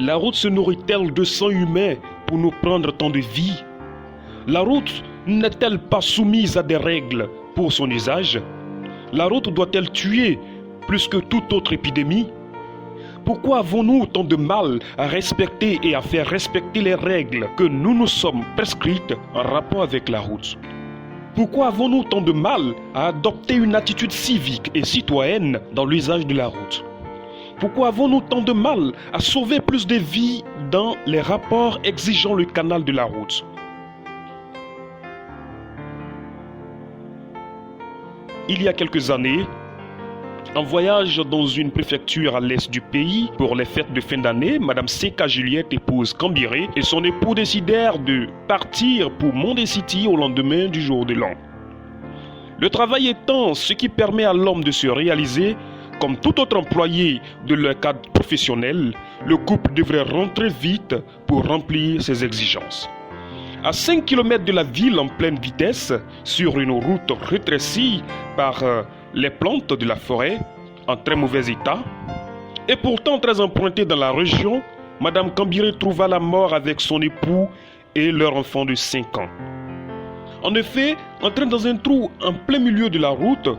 La route se nourrit-elle de sang humain pour nous prendre tant de vie? La route n'est-elle pas soumise à des règles pour son usage? La route doit-elle tuer plus que toute autre épidémie? Pourquoi avons-nous tant de mal à respecter et à faire respecter les règles que nous nous sommes prescrites en rapport avec la route? Pourquoi avons-nous tant de mal à adopter une attitude civique et citoyenne dans l'usage de la route? Pourquoi avons-nous tant de mal à sauver plus de vies dans les rapports exigeant le canal de la route? Il y a quelques années, en voyage dans une préfecture à l'est du pays pour les fêtes de fin d'année, Madame Seka Juliette, épouse Cambiré, et son époux décidèrent de partir pour Monday City au lendemain du jour de l'an. Le travail étant ce qui permet à l'homme de se réaliser, comme tout autre employé de leur cadre professionnel, le couple devrait rentrer vite pour remplir ses exigences. À 5 km de la ville en pleine vitesse, sur une route rétrécie par les plantes de la forêt, en très mauvais état, et pourtant très empruntée dans la région, Madame Cambiré trouva la mort avec son époux et leur enfant de 5 ans. En effet, entrée dans un trou en plein milieu de la route,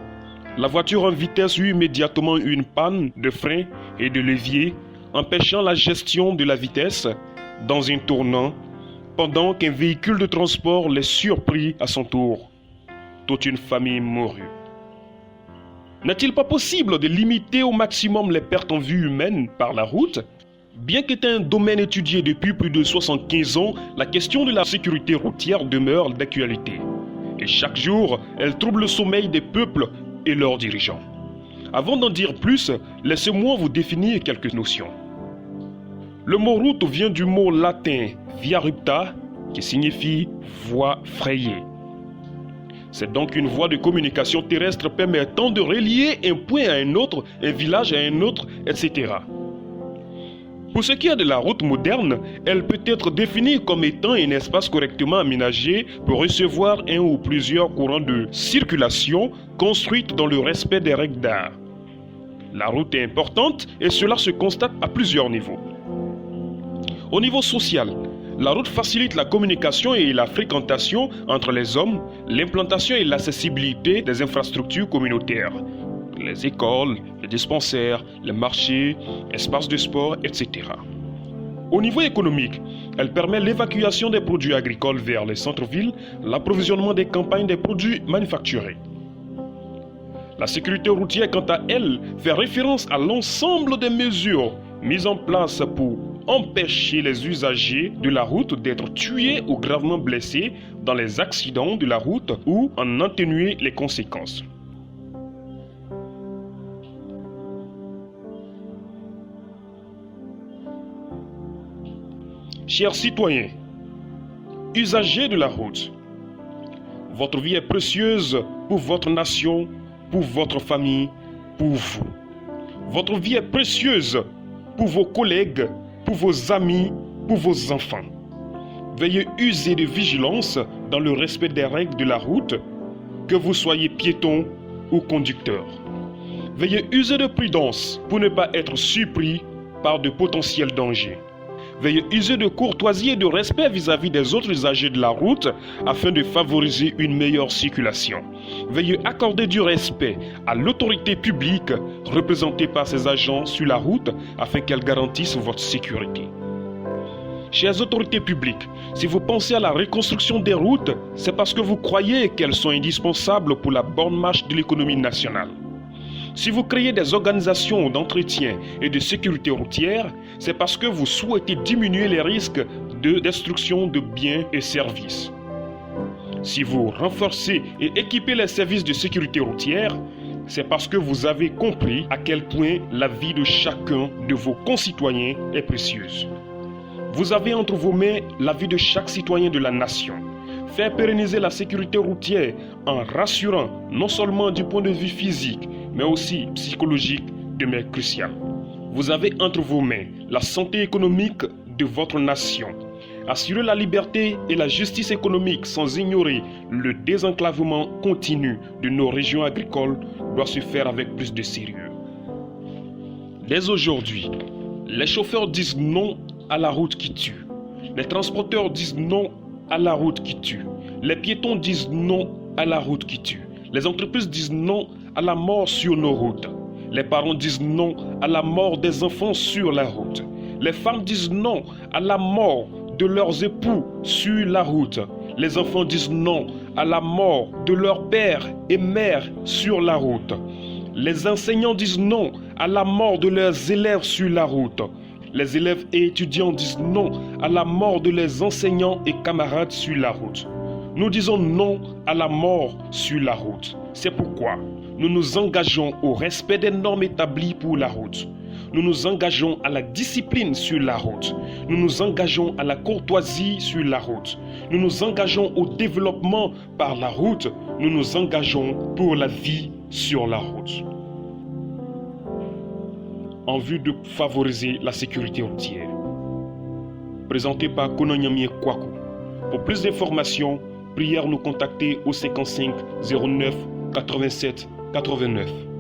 la voiture en vitesse eut immédiatement une panne de frein et de levier, empêchant la gestion de la vitesse dans un tournant, pendant qu'un véhicule de transport les surprit à son tour. Toute une famille mourut. N'est-il pas possible de limiter au maximum les pertes en vie humaine par la route? Bien qu'étant un domaine étudié depuis plus de 75 ans, la question de la sécurité routière demeure d'actualité. Et chaque jour, elle trouble le sommeil des peuples et leurs dirigeants. Avant d'en dire plus, laissez-moi vous définir quelques notions. Le mot route vient du mot latin via rupta, qui signifie voie frayée. C'est donc une voie de communication terrestre permettant de relier un point à un autre, un village à un autre, etc. Pour ce qui est de la route moderne, elle peut être définie comme étant un espace correctement aménagé pour recevoir un ou plusieurs courants de circulation construites dans le respect des règles d'art. La route est importante et cela se constate à plusieurs niveaux. Au niveau social, la route facilite la communication et la fréquentation entre les hommes, l'implantation et l'accessibilité des infrastructures communautaires, les écoles, les dispensaires, les marchés, espaces de sport, etc. Au niveau économique, elle permet l'évacuation des produits agricoles vers les centres-villes, l'approvisionnement des campagnes des produits manufacturés. La sécurité routière, quant à elle, fait référence à l'ensemble des mesures mises en place pour empêcher les usagers de la route d'être tués ou gravement blessés dans les accidents de la route ou en atténuer les conséquences. Chers citoyens, usagers de la route, votre vie est précieuse pour votre nation, pour votre famille, pour vous. Votre vie est précieuse pour vos collègues, pour vos amis, pour vos enfants. Veuillez user de vigilance dans le respect des règles de la route, que vous soyez piéton ou conducteur. Veuillez user de prudence pour ne pas être surpris par de potentiels dangers. Veuillez user de courtoisie et de respect vis-à-vis des autres usagers de la route afin de favoriser une meilleure circulation. Veuillez accorder du respect à l'autorité publique représentée par ses agents sur la route afin qu'elle garantisse votre sécurité. Chères autorités publiques, si vous pensez à la reconstruction des routes, c'est parce que vous croyez qu'elles sont indispensables pour la bonne marche de l'économie nationale. Si vous créez des organisations d'entretien et de sécurité routière, c'est parce que vous souhaitez diminuer les risques de destruction de biens et services. Si vous renforcez et équipez les services de sécurité routière, c'est parce que vous avez compris à quel point la vie de chacun de vos concitoyens est précieuse. Vous avez entre vos mains la vie de chaque citoyen de la nation. Faire pérenniser la sécurité routière en rassurant non seulement du point de vue physique, mais aussi psychologique demeure crucial. Vous avez entre vos mains la santé économique de votre nation. Assurer la liberté et la justice économique sans ignorer le désenclavement continu de nos régions agricoles doit se faire avec plus de sérieux. Dès aujourd'hui, les chauffeurs disent non à la route qui tue. Les transporteurs disent non à la route qui tue. Les piétons disent non à la route qui tue. Les entreprises disent non à la mort sur nos routes. Les parents disent non à la mort des enfants sur la route. Les femmes disent non à la mort de leurs époux sur la route. Les enfants disent non à la mort de leur père et mère sur la route. Les enseignants disent non à la mort de leurs élèves sur la route. Les élèves et étudiants disent non à la mort de leurs enseignants et camarades sur la route. Nous disons non à la mort sur la route. C'est pourquoi nous nous engageons au respect des normes établies pour la route. Nous nous engageons à la discipline sur la route. Nous nous engageons à la courtoisie sur la route. Nous nous engageons au développement par la route. Nous nous engageons pour la vie sur la route. En vue de favoriser la sécurité routière. Présenté par Kononyamie Kwaku. Pour plus d'informations, priez nous contacter au 55 09 87 89.